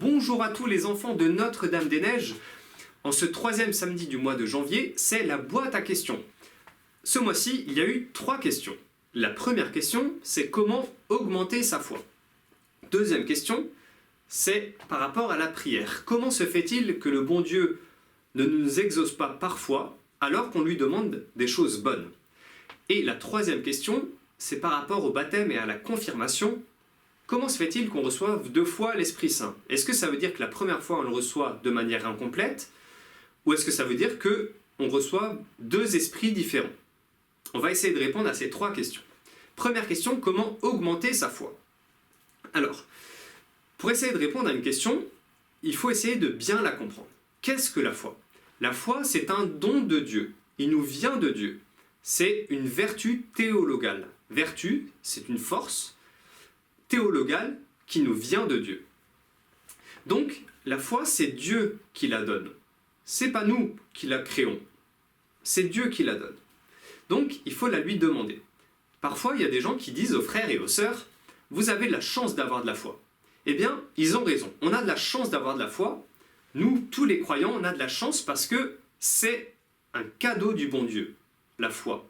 Bonjour à tous les enfants de Notre-Dame-des-Neiges. En ce troisième samedi du mois de janvier, c'est la boîte à questions. Ce mois-ci, il y a eu 3 questions. La première question, c'est comment augmenter sa foi. Deuxième question, c'est par rapport à la prière. Comment se fait-il que le bon Dieu ne nous exauce pas parfois alors qu'on lui demande des choses bonnes? Et la troisième question, c'est par rapport au baptême et à la confirmation. Comment se fait-il qu'on reçoive 2 fois l'Esprit Saint? Est-ce que ça veut dire que la première fois on le reçoit de manière incomplète? Ou est-ce que ça veut dire qu'on reçoit 2 esprits différents? On va essayer de répondre à ces 3 questions. Première question, comment augmenter sa foi? Alors, pour essayer de répondre à une question, il faut essayer de bien la comprendre. Qu'est-ce que la foi? La foi, c'est un don de Dieu. Il nous vient de Dieu. C'est une vertu théologale. Vertu, c'est une force théologale qui nous vient de Dieu. Donc, la foi, c'est Dieu qui la donne. C'est pas nous qui la créons. C'est Dieu qui la donne. Donc, il faut la lui demander. Parfois, il y a des gens qui disent aux frères et aux sœurs, vous avez la chance d'avoir de la foi. Eh bien, ils ont raison. On a de la chance d'avoir de la foi. Nous, tous les croyants, on a de la chance parce que c'est un cadeau du bon Dieu, la foi.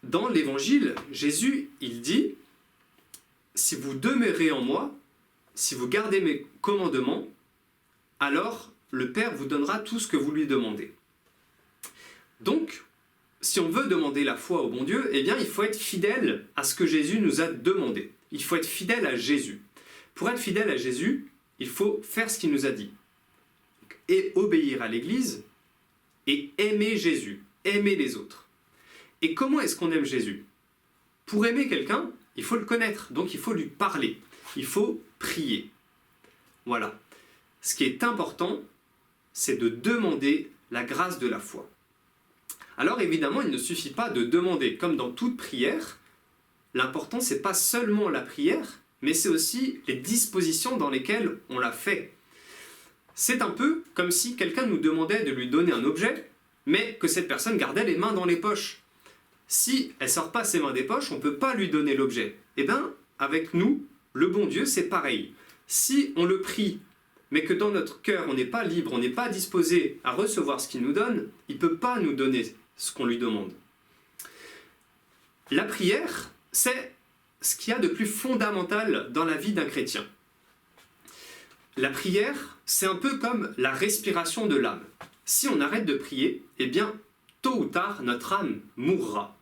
Dans l'Évangile, Jésus, il dit, si vous demeurez en moi, si vous gardez mes commandements, alors le Père vous donnera tout ce que vous lui demandez. Donc, si on veut demander la foi au bon Dieu, eh bien, il faut être fidèle à ce que Jésus nous a demandé. Il faut être fidèle à Jésus. Pour être fidèle à Jésus, il faut faire ce qu'il nous a dit. Et obéir à l'Église et aimer Jésus, aimer les autres. Et comment est-ce qu'on aime Jésus? Pour aimer quelqu'un, il faut le connaître, donc il faut lui parler, il faut prier. Voilà. Ce qui est important, c'est de demander la grâce de la foi. Alors évidemment, il ne suffit pas de demander, comme dans toute prière, l'important c'est pas seulement la prière, mais c'est aussi les dispositions dans lesquelles on la fait. C'est un peu comme si quelqu'un nous demandait de lui donner un objet, mais que cette personne gardait les mains dans les poches. Si elle ne sort pas ses mains des poches, on ne peut pas lui donner l'objet. Eh bien, avec nous, le bon Dieu, c'est pareil. Si on le prie, mais que dans notre cœur, on n'est pas libre, on n'est pas disposé à recevoir ce qu'il nous donne, il ne peut pas nous donner ce qu'on lui demande. La prière, c'est ce qu'il y a de plus fondamental dans la vie d'un chrétien. La prière, c'est un peu comme la respiration de l'âme. Si on arrête de prier, eh bien, tôt ou tard, notre âme mourra.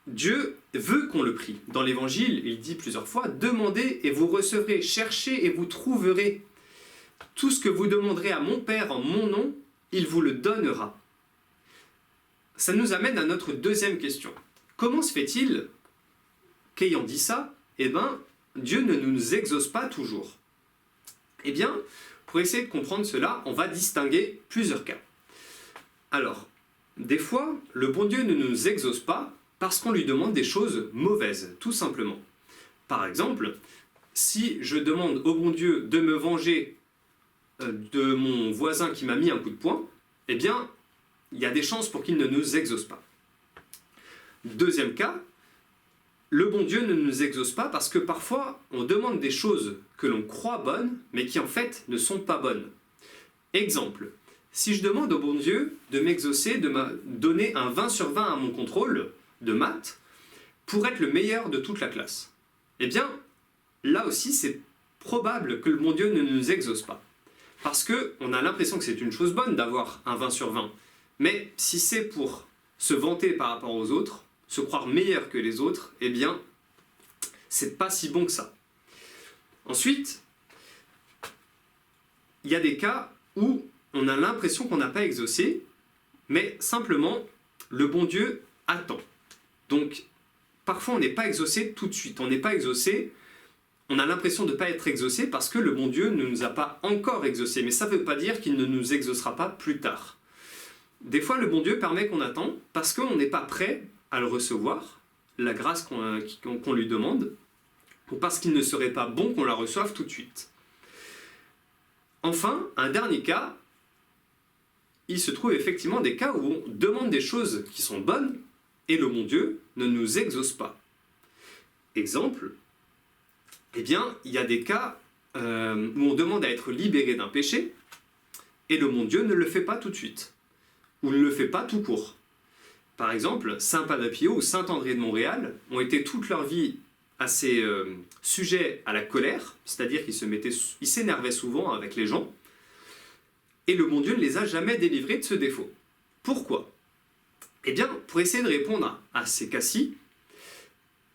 Dieu veut qu'on le prie. Dans l'Évangile, il dit plusieurs fois, « Demandez et vous recevrez, cherchez et vous trouverez. Tout ce que vous demanderez à mon Père en mon nom, il vous le donnera. » Ça nous amène à notre deuxième question. Comment se fait-il qu'ayant dit ça, eh bien, Dieu ne nous exauce pas toujours? Eh bien, pour essayer de comprendre cela, on va distinguer plusieurs cas. Alors, des fois, le bon Dieu ne nous exauce pas parce qu'on lui demande des choses mauvaises, tout simplement. Par exemple, si je demande au bon Dieu de me venger de mon voisin qui m'a mis un coup de poing, eh bien, il y a des chances pour qu'il ne nous exauce pas. Deuxième cas, le bon Dieu ne nous exauce pas parce que parfois, on demande des choses que l'on croit bonnes, mais qui en fait ne sont pas bonnes. Exemple, si je demande au bon Dieu de m'exaucer, de me donner un 20 sur 20 à mon contrôle de maths pour être le meilleur de toute la classe, eh bien, là aussi, c'est probable que le bon Dieu ne nous exauce pas. Parce qu'on a l'impression que c'est une chose bonne d'avoir un 20 sur 20. Mais si c'est pour se vanter par rapport aux autres, se croire meilleur que les autres, eh bien, c'est pas si bon que ça. Ensuite, il y a des cas où on a l'impression qu'on n'a pas exaucé, mais simplement, le bon Dieu attend. Donc, parfois, on n'est pas exaucé tout de suite. On n'est pas exaucé, on a l'impression de ne pas être exaucé parce que le bon Dieu ne nous a pas encore exaucé. Mais ça ne veut pas dire qu'il ne nous exaucera pas plus tard. Des fois, le bon Dieu permet qu'on attend parce qu'on n'est pas prêt à le recevoir, la grâce qu'on lui demande, ou parce qu'il ne serait pas bon qu'on la reçoive tout de suite. Enfin, un dernier cas, il se trouve effectivement des cas où on demande des choses qui sont bonnes et le bon Dieu ne nous exauce pas. Exemple, Eh bien, il y a des cas où on demande à être libéré d'un péché, et le bon Dieu ne le fait pas tout de suite, ou ne le fait pas tout court. Par exemple, Saint Padre Pio ou Saint André de Montréal ont été toute leur vie assez sujets à la colère, c'est-à-dire qu'ils s'énervaient souvent avec les gens, et le bon Dieu ne les a jamais délivrés de ce défaut. Pourquoi? Eh bien, pour essayer de répondre à ces cas-ci,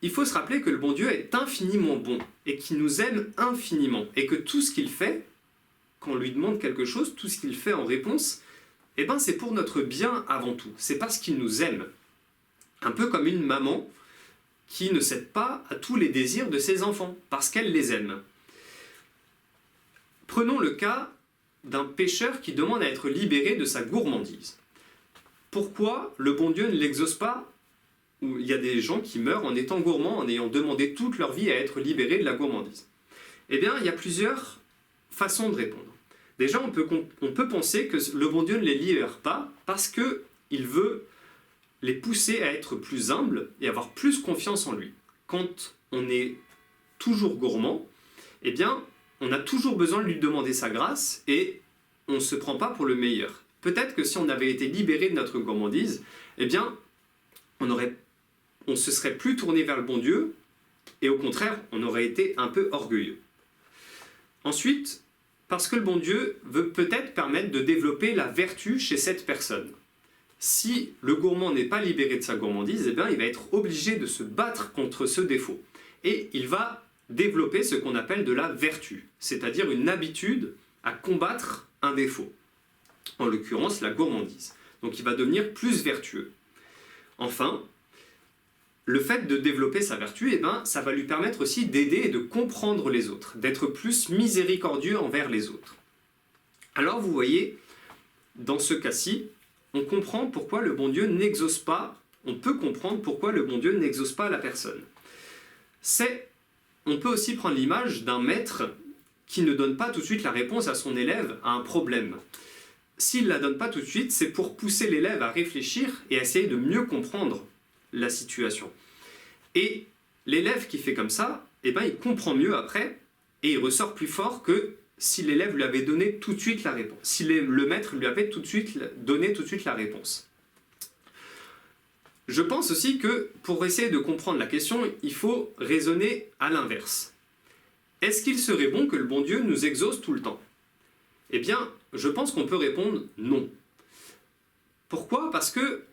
il faut se rappeler que le bon Dieu est infiniment bon, et qu'il nous aime infiniment, et que tout ce qu'il fait, quand on lui demande quelque chose, tout ce qu'il fait en réponse, eh ben c'est pour notre bien avant tout, c'est parce qu'il nous aime. Un peu comme une maman qui ne cède pas à tous les désirs de ses enfants, parce qu'elle les aime. Prenons le cas d'un pécheur qui demande à être libéré de sa gourmandise. Pourquoi le bon Dieu ne l'exauce pas? Il y a des gens qui meurent en étant gourmands, en ayant demandé toute leur vie à être libérés de la gourmandise. Eh bien, il y a plusieurs façons de répondre. Déjà, on peut penser que le bon Dieu ne les libère pas parce qu'il veut les pousser à être plus humbles et avoir plus confiance en lui. Quand on est toujours gourmand, eh bien, on a toujours besoin de lui demander sa grâce et on ne se prend pas pour le meilleur. Peut-être que si on avait été libéré de notre gourmandise, eh bien, on se serait plus tourné vers le bon Dieu et au contraire, on aurait été un peu orgueilleux. Ensuite, parce que le bon Dieu veut peut-être permettre de développer la vertu chez cette personne. Si le gourmand n'est pas libéré de sa gourmandise, eh bien, il va être obligé de se battre contre ce défaut. Et il va développer ce qu'on appelle de la vertu, c'est-à-dire une habitude à combattre un défaut, en l'occurrence la gourmandise. Donc il va devenir plus vertueux. Enfin, le fait de développer sa vertu, eh ben, ça va lui permettre aussi d'aider et de comprendre les autres, d'être plus miséricordieux envers les autres. Alors vous voyez, dans ce cas-ci, on comprend pourquoi le bon Dieu n'exauce pas, on peut comprendre pourquoi le bon Dieu n'exauce pas la personne. On peut aussi prendre l'image d'un maître qui ne donne pas tout de suite la réponse à son élève à un problème. S'il ne la donne pas tout de suite, c'est pour pousser l'élève à réfléchir et à essayer de mieux comprendre la situation. Et l'élève qui fait comme ça, eh ben, il comprend mieux après et il ressort plus fort que si l'élève lui avait donné tout de suite la réponse, si le maître lui avait donné tout de suite la réponse. Je pense aussi que pour essayer de comprendre la question, il faut raisonner à l'inverse. Est-ce qu'il serait bon que le bon Dieu nous exauce tout le temps? Eh bien, je pense qu'on peut répondre non. Pourquoi? Parce que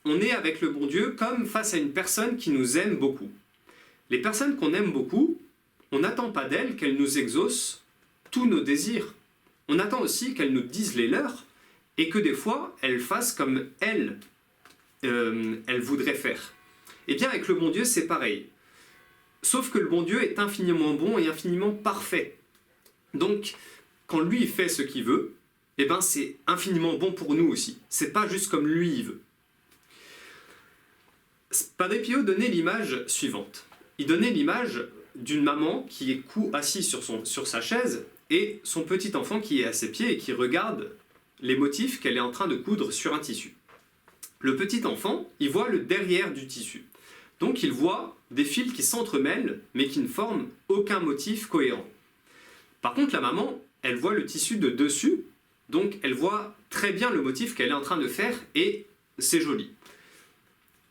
on est avec le bon Dieu comme face à une personne qui nous aime beaucoup. Les personnes qu'on aime beaucoup, on n'attend pas d'elles qu'elles nous exaucent tous nos désirs. On attend aussi qu'elles nous disent les leurs et que des fois, elles fassent comme elles voudraient faire. Eh bien, avec le bon Dieu, c'est pareil. Sauf que le bon Dieu est infiniment bon et infiniment parfait. Donc, quand lui fait ce qu'il veut, eh ben, c'est infiniment bon pour nous aussi. C'est pas juste comme lui il veut. Padre Pio donnait l'image suivante. Il donnait l'image d'une maman qui est assise sur sa chaise et son petit enfant qui est à ses pieds et qui regarde les motifs qu'elle est en train de coudre sur un tissu. Le petit enfant, il voit le derrière du tissu. Donc il voit des fils qui s'entremêlent mais qui ne forment aucun motif cohérent. Par contre, la maman, elle voit le tissu de dessus, donc elle voit très bien le motif qu'elle est en train de faire et c'est joli.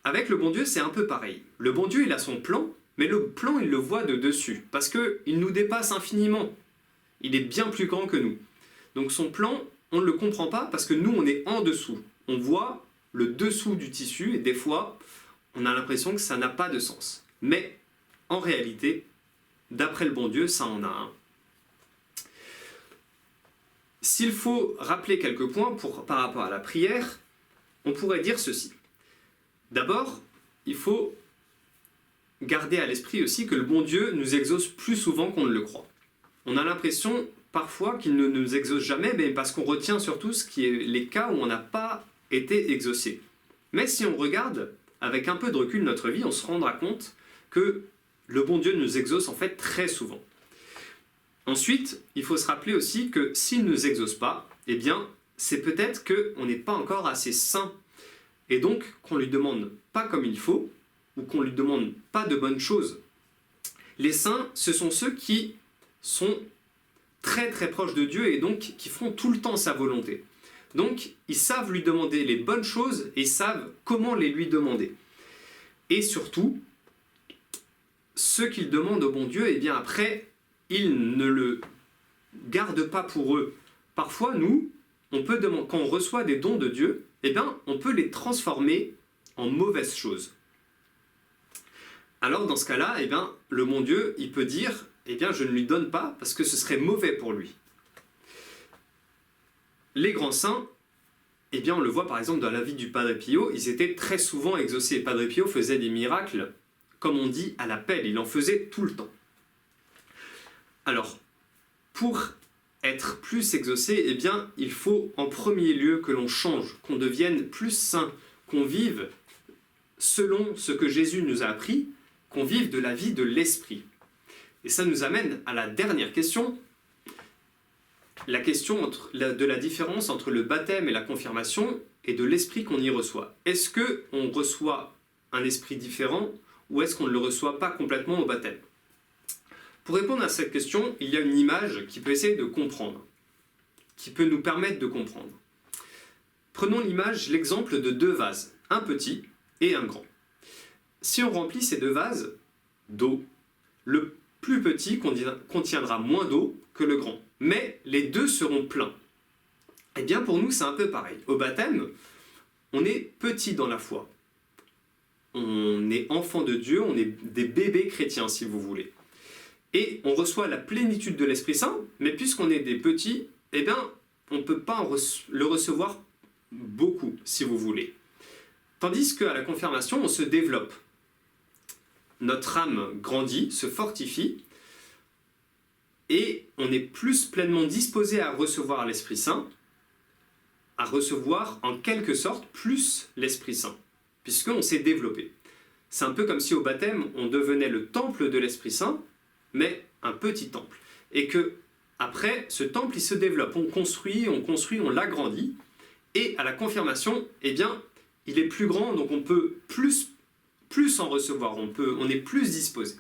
Avec le bon Dieu, c'est un peu pareil. Le bon Dieu, il a son plan, mais le plan, il le voit de dessus, parce qu'il nous dépasse infiniment. Il est bien plus grand que nous. Donc son plan, on ne le comprend pas, parce que nous, on est en dessous. On voit le dessous du tissu, et des fois, on a l'impression que ça n'a pas de sens. Mais, en réalité, d'après le bon Dieu, ça en a un. S'il faut rappeler quelques points par rapport à la prière, on pourrait dire ceci. D'abord, il faut garder à l'esprit aussi que le bon Dieu nous exauce plus souvent qu'on ne le croit. On a l'impression parfois qu'il ne nous exauce jamais, mais parce qu'on retient surtout ce qui est les cas où on n'a pas été exaucé. Mais si on regarde avec un peu de recul notre vie, on se rendra compte que le bon Dieu nous exauce en fait très souvent. Ensuite, il faut se rappeler aussi que s'il ne nous exauce pas, eh bien, c'est peut-être qu'on n'est pas encore assez saint. Et donc, qu'on ne lui demande pas comme il faut, ou qu'on ne lui demande pas de bonnes choses. Les saints, ce sont ceux qui sont très très proches de Dieu et donc qui font tout le temps sa volonté. Donc, ils savent lui demander les bonnes choses et ils savent comment les lui demander. Et surtout, ce qu'ils demandent au bon Dieu, eh bien après, ils ne le gardent pas pour eux. Parfois, nous, quand on reçoit des dons de Dieu, eh bien, on peut les transformer en mauvaises choses. Alors, dans ce cas-là, eh bien, le bon Dieu, il peut dire, eh bien, je ne lui donne pas parce que ce serait mauvais pour lui. Les grands saints, eh bien, on le voit par exemple dans la vie du Padre Pio, ils étaient très souvent exaucés. Padre Pio faisait des miracles, comme on dit, à l'appel. Il en faisait tout le temps. Alors, pour être plus exaucé, eh bien, il faut en premier lieu que l'on change, qu'on devienne plus saint, qu'on vive selon ce que Jésus nous a appris, qu'on vive de la vie de l'esprit. Et ça nous amène à la dernière question, la question de la différence entre le baptême et la confirmation et de l'esprit qu'on y reçoit. Est-ce qu'on reçoit un esprit différent ou est-ce qu'on ne le reçoit pas complètement au baptême? Pour répondre à cette question, il y a une image qui peut essayer de comprendre, qui peut nous permettre de comprendre. Prenons l'exemple de deux vases, un petit et un grand. Si on remplit ces deux vases d'eau, le plus petit contiendra moins d'eau que le grand, mais les deux seront pleins. Eh bien pour nous c'est un peu pareil. Au baptême, on est petit dans la foi. On est enfant de Dieu, on est des bébés chrétiens si vous voulez. Et on reçoit la plénitude de l'Esprit Saint, mais puisqu'on est des petits, eh bien on ne peut pas le recevoir beaucoup si vous voulez. Tandis qu'à la confirmation, on se développe. Notre âme grandit, se fortifie, et on est plus pleinement disposé à recevoir l'Esprit Saint, à recevoir en quelque sorte plus l'Esprit Saint, puisqu'on s'est développé. C'est un peu comme si au baptême, on devenait le temple de l'Esprit Saint, mais un petit temple. Et que après, ce temple, il se développe. On construit, on l'agrandit, et à la confirmation, eh bien, il est plus grand, donc on peut plus en recevoir, on est plus disposé.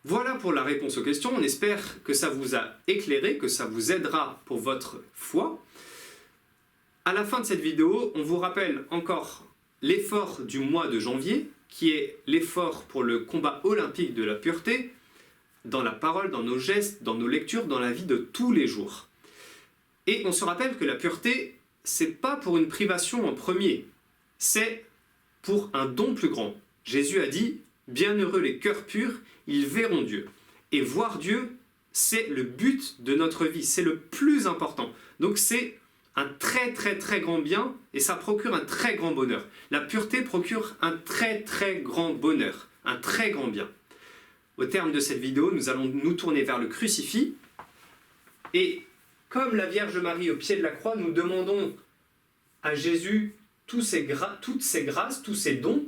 Voilà pour la réponse aux questions. On espère que ça vous a éclairé, que ça vous aidera pour votre foi. À la fin de cette vidéo, on vous rappelle encore l'effort du mois de janvier, qui est l'effort pour le combat olympique de la pureté, dans la parole, dans nos gestes, dans nos lectures, dans la vie de tous les jours. Et on se rappelle que la pureté, c'est pas pour une privation en premier, c'est pour un don plus grand. Jésus a dit « Bienheureux les cœurs purs, ils verront Dieu ». Et voir Dieu, c'est le but de notre vie, c'est le plus important. Donc c'est un très très très grand bien et ça procure un très grand bonheur. La pureté procure un très très grand bonheur, un très grand bien. Au terme de cette vidéo, nous allons nous tourner vers le crucifix et comme la Vierge Marie au pied de la croix, nous demandons à Jésus toutes ces grâces, tous ces dons.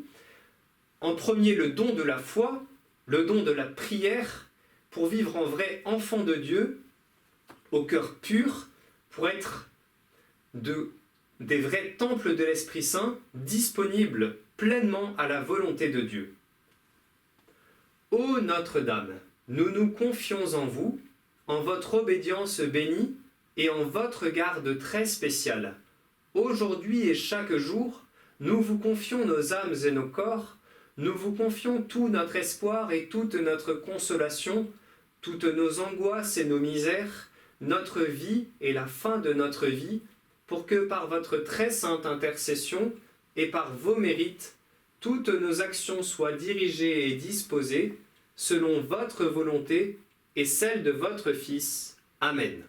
En premier, le don de la foi, le don de la prière, pour vivre en vrai enfant de Dieu, au cœur pur, pour être des vrais temples de l'Esprit Saint, disponibles pleinement à la volonté de Dieu. Ô Notre-Dame, nous nous confions en vous, en votre obédience bénie et en votre garde très spéciale. Aujourd'hui et chaque jour, nous vous confions nos âmes et nos corps, nous vous confions tout notre espoir et toute notre consolation, toutes nos angoisses et nos misères, notre vie et la fin de notre vie, pour que par votre très sainte intercession et par vos mérites, toutes nos actions soient dirigées et disposées selon votre volonté et celle de votre Fils. Amen.